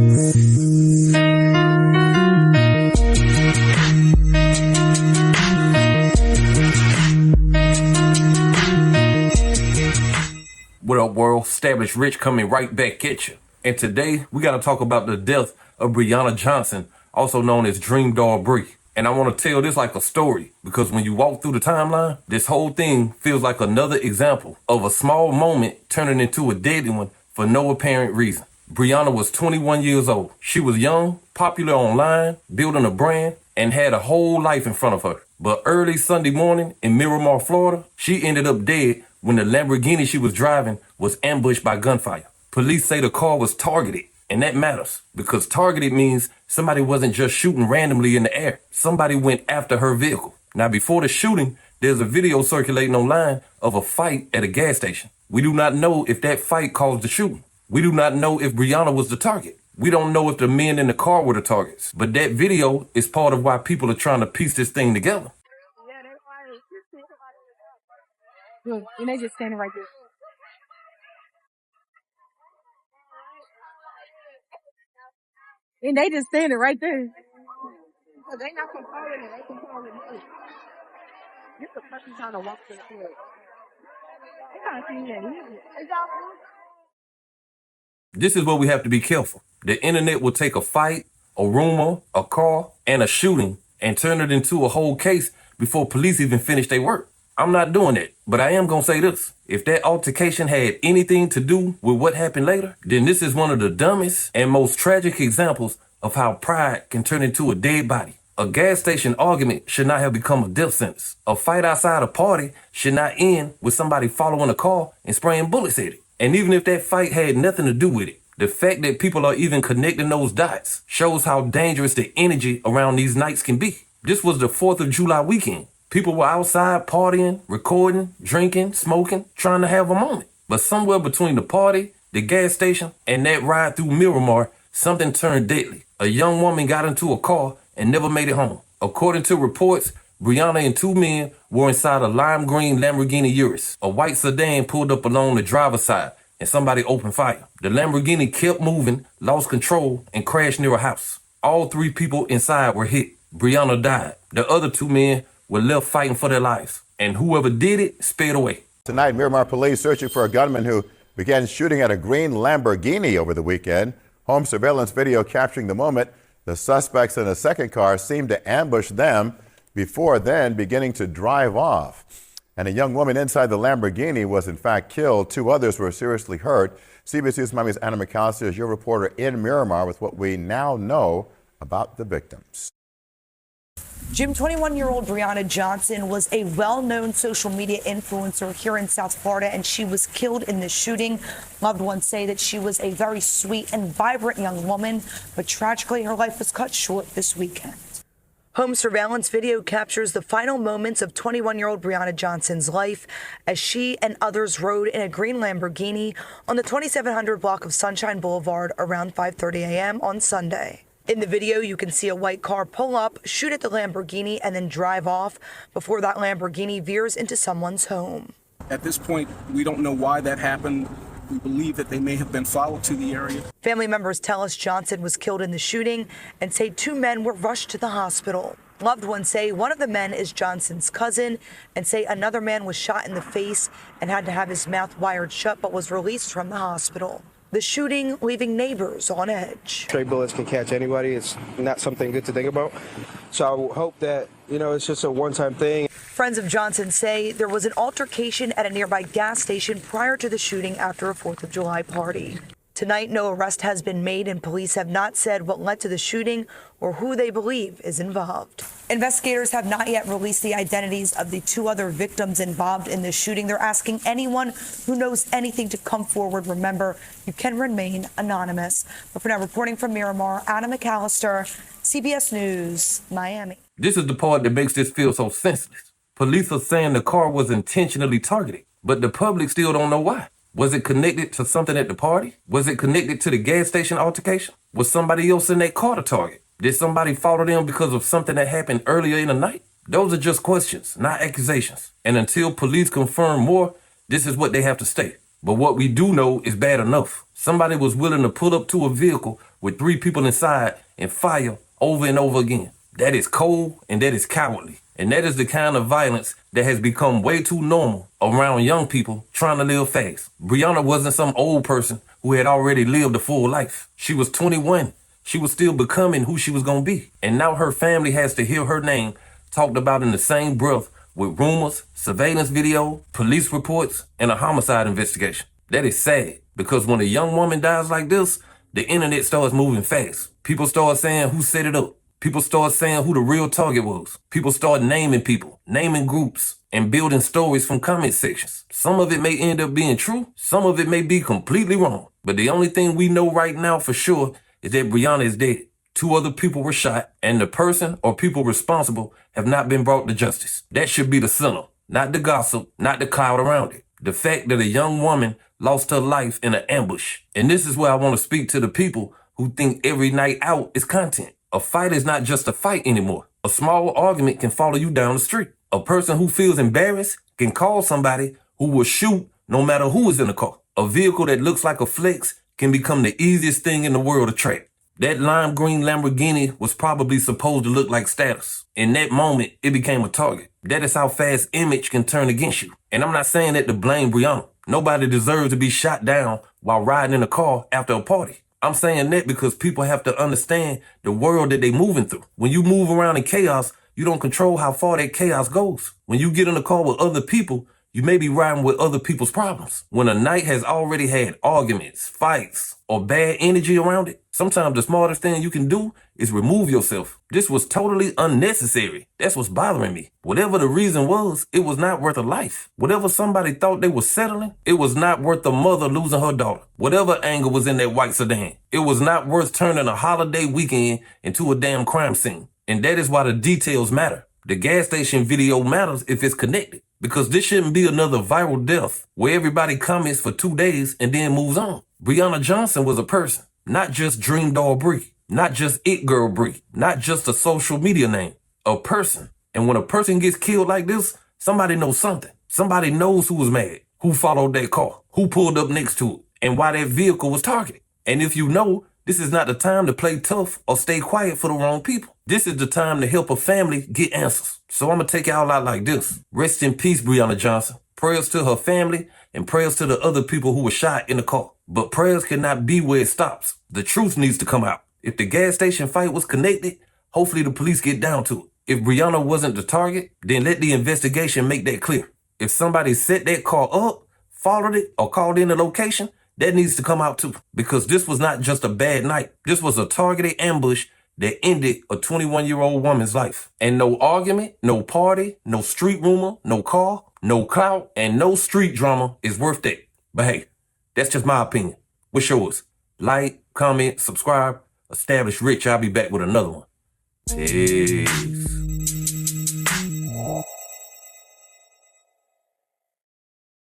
What up, world? Established Rich coming right back at you. And today, we got to talk about the death of Brianna Johnson, also known as DreamDoll Brii. And I want to tell this like a story, because when you walk through the timeline, this whole thing feels like another example of a small moment turning into a deadly one for no apparent reason. Brianna was 21 years old. She was young, popular online, building a brand, and had a whole life in front of her. But early Sunday morning in Miramar, Florida, she ended up dead when the Lamborghini she was driving was ambushed by gunfire. Police say the car was targeted, and that matters because targeted means somebody wasn't just shooting randomly in the air. Somebody went after her vehicle. Now, before the shooting, there's a video circulating online of a fight at a gas station. We do not know if that fight caused the shooting. We do not know if Brianna was the target. We don't know if the men in the car were the targets. But that video is part of why people are trying to piece this thing together. Look, and they just standing right there. And they just standing right there. Well, they not controlling it. They controlling me. This the person trying to walk through the field. They kind of see that easy. This is where we have to be careful. The internet will take a fight, a rumor, a car, and a shooting and turn it into a whole case before police even finish their work. I'm not doing that, but I am going to say this. If that altercation had anything to do with what happened later, then this is one of the dumbest and most tragic examples of how pride can turn into a dead body. A gas station argument should not have become a death sentence. A fight outside a party should not end with somebody following a car and spraying bullets at it. And even if that fight had nothing to do with it, the fact that people are even connecting those dots shows how dangerous the energy around these nights can be. This was the 4th of July weekend. People were outside partying, recording, drinking, smoking, trying to have a moment. But somewhere between the party, the gas station, and that ride through Miramar, something turned deadly. A young woman got into a car and never made it home. According to reports, Brianna and 2 men were inside a lime green Lamborghini Urus. A white sedan pulled up along the driver's side and somebody opened fire. The Lamborghini kept moving, lost control, and crashed near a house. All 3 people inside were hit. Brianna died. The other 2 men were left fighting for their lives, and whoever did it sped away. Tonight, Miramar police searching for a gunman who began shooting at a green Lamborghini over the weekend. Home surveillance video capturing the moment. The suspects in a second car seemed to ambush them before then beginning to drive off. And a young woman inside the Lamborghini was in fact killed. 2 others were seriously hurt. CBS News Miami's Anna McAllister is your reporter in Miramar with what we now know about the victims. Jim, 21-year-old Brianna Johnson was a well-known social media influencer here in South Florida, and she was killed in this shooting. Loved ones say that she was a very sweet and vibrant young woman, but tragically her life was cut short this weekend. Home surveillance video captures the final moments of 21-year-old Brianna Johnson's life as she and others rode in a green Lamborghini on the 2700 block of Sunshine Boulevard around 5:30 a.m. on Sunday. In the video, you can see a white car pull up, shoot at the Lamborghini, and then drive off before that Lamborghini veers into someone's home. At this point, we don't know why that happened. We believe that they may have been followed to the area. Family members tell us Johnson was killed in the shooting and say 2 men were rushed to the hospital. Loved ones say one of the men is Johnson's cousin and say another man was shot in the face and had to have his mouth wired shut but was released from the hospital. The shooting leaving neighbors on edge. Stray bullets can catch anybody. It's not something good to think about. So I hope that, it's just a one-time thing. Friends of Johnson say there was an altercation at a nearby gas station prior to the shooting after a 4th of July party. Tonight, no arrest has been made, and police have not said what led to the shooting or who they believe is involved. Investigators have not yet released the identities of the 2 other victims involved in the shooting. They're asking anyone who knows anything to come forward. Remember, you can remain anonymous. But for now, reporting from Miramar, Anna McAllister, CBS News, Miami. This is the part that makes this feel so senseless. Police are saying the car was intentionally targeted, but the public still don't know why. Was it connected to something at the party? Was it connected to the gas station altercation? Was somebody else in that car the target? Did somebody follow them because of something that happened earlier in the night? Those are just questions, not accusations. And until police confirm more, this is what they have to state. But what we do know is bad enough. Somebody was willing to pull up to a vehicle with 3 people inside and fire over and over again. That is cold and that is cowardly. And that is the kind of violence that has become way too normal around young people trying to live fast. Brianna wasn't some old person who had already lived a full life. She was 21. She was still becoming who she was going to be. And now her family has to hear her name talked about in the same breath with rumors, surveillance video, police reports, and a homicide investigation. That is sad, because when a young woman dies like this, the internet starts moving fast. People start saying who set it up. People start saying who the real target was. People start naming people, naming groups, and building stories from comment sections. Some of it may end up being true. Some of it may be completely wrong. But the only thing we know right now for sure is that Brianna is dead. 2 other people were shot, and the person or people responsible have not been brought to justice. That should be the center, not the gossip, not the cloud around it. The fact that a young woman lost her life in an ambush. And this is where I want to speak to the people who think every night out is content. A fight is not just a fight anymore. A small argument can follow you down the street. A person who feels embarrassed can call somebody who will shoot no matter who is in the car. A vehicle that looks like a flex can become the easiest thing in the world to track. That lime green Lamborghini was probably supposed to look like status. In that moment, it became a target. That is how fast image can turn against you. And I'm not saying that to blame Brianna. Nobody deserves to be shot down while riding in a car after a party. I'm saying that because people have to understand the world that they're moving through. When you move around in chaos, you don't control how far that chaos goes. When you get in a car with other people, you may be riding with other people's problems. When a night has already had arguments, fights, or bad energy around it, sometimes the smartest thing you can do is remove yourself. This was totally unnecessary. That's what's bothering me. Whatever the reason was, it was not worth a life. Whatever somebody thought they were settling, it was not worth a mother losing her daughter. Whatever anger was in that white sedan, it was not worth turning a holiday weekend into a damn crime scene. And that is why the details matter. The gas station video matters if it's connected. Because this shouldn't be another viral death where everybody comments for 2 days and then moves on. Brianna Johnson was a person, not just DreamDoll Brii, not just It Girl Brii, not just a social media name, a person. And when a person gets killed like this, somebody knows something. Somebody knows who was mad, who followed that car, who pulled up next to it, and why that vehicle was targeted. And if you know, this is not the time to play tough or stay quiet for the wrong people. This is the time to help a family get answers. So I'm going to take y'all out like this. Rest in peace, Brianna Johnson. Prayers to her family and prayers to the other people who were shot in the car. But prayers cannot be where it stops. The truth needs to come out. If the gas station fight was connected, hopefully the police get down to it. If Brianna wasn't the target, then let the investigation make that clear. If somebody set that car up, followed it, or called in the location, that needs to come out too. Because this was not just a bad night. This was a targeted ambush that ended a 21-year-old woman's life. And no argument, no party, no street rumor, no car, no clout, and no street drama is worth that. But hey, that's just my opinion. What's yours? Like, comment, subscribe. Established Rich. I'll be back with another one. Peace.